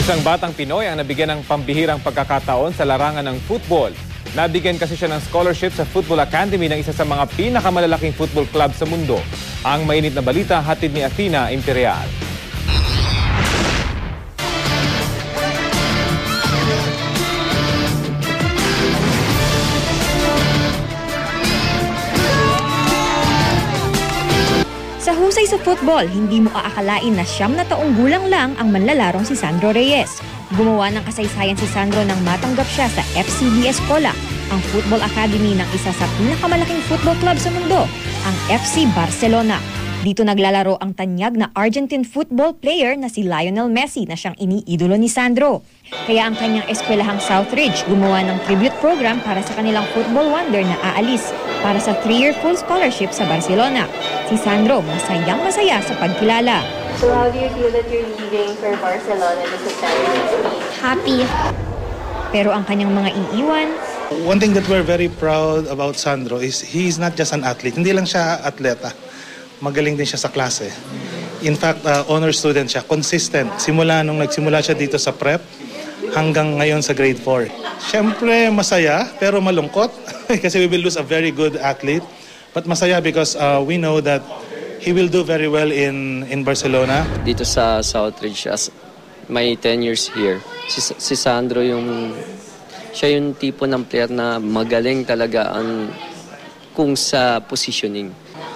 Isang batang Pinoy ang nabigyan ng pambihirang pagkakataon sa larangan ng football. Nabigyan kasi siya ng scholarship sa Football Academy ng isa sa mga pinakamalalaking football club sa mundo. Ang mainit na balita hatid ni Athena Imperial. Sa husay sa football, hindi mo aakalain na 9 na taong gulang lang ang manlalarong si Sandro Reyes. Gumawa ng kasaysayan si Sandro nang matanggap siya sa FCB Escola, ang football academy ng isa sa pinakamalaking football club sa mundo, ang FC Barcelona. Dito naglalaro ang tanyag na Argentine football player na si Lionel Messi na siyang iniidolo ni Sandro. Kaya ang kanyang eskwelahang Southridge gumawa ng tribute program para sa kanilang football wonder na aalis para sa 3-year full scholarship sa Barcelona. Si Sandro masayang-masaya sa pagkilala. So how do you feel that you're leaving for Barcelona this September? Happy. Pero ang kanyang mga iiwan, one thing that we're very proud about Sandro is he's not just an athlete. Hindi lang siya atleta. Magaling din siya sa klase. In fact, honor student siya. Consistent. Simula nung nagsimula siya dito sa prep hanggang ngayon sa grade 4. Siyempre masaya pero malungkot kasi we will lose a very good athlete. But masaya because we know that he will do very well in Barcelona. Dito sa Southridge, as may 10 years here, si Sandro siya yung tipo ng player na magaling talaga kung sa positioning.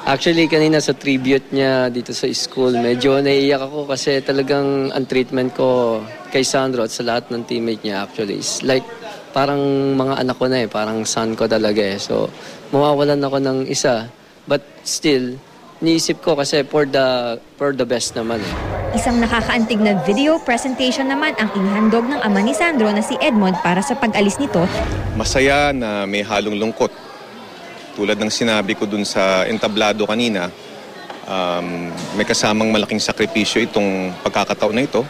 Actually, kanina sa tribute niya dito sa school, medyo naiiyak ako kasi talagang ang treatment ko kay Sandro at sa lahat ng teammate niya actually is like parang mga anak ko na parang son ko talaga So, mawawalan ako ng isa. But still, niisip ko kasi for the best naman Isang nakakaantig na video presentation naman ang inihandog ng ama ni Sandro na si Edmond para sa pag-alis nito. Masaya na may halong lungkot. Tulad ng sinabi ko dun sa entablado kanina, may kasamang malaking sakripisyo itong pagkakataon na ito.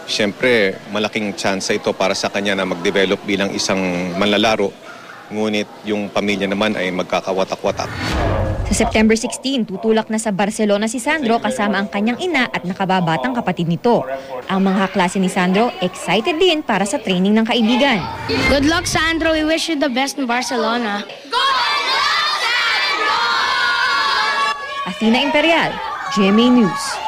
Siyempre, malaking chance ito para sa kanya na mag-develop bilang isang manlalaro. Ngunit yung pamilya naman ay magkakawatak-watak. Sa September 16, tutulak na sa Barcelona si Sandro kasama ang kanyang ina at nakababatang kapatid nito. Ang mga klase ni Sandro excited din para sa training ng kaibigan. Good luck, Sandro. We wish you the best in Barcelona. Good luck, Sandro! Athena Imperial, GMA News.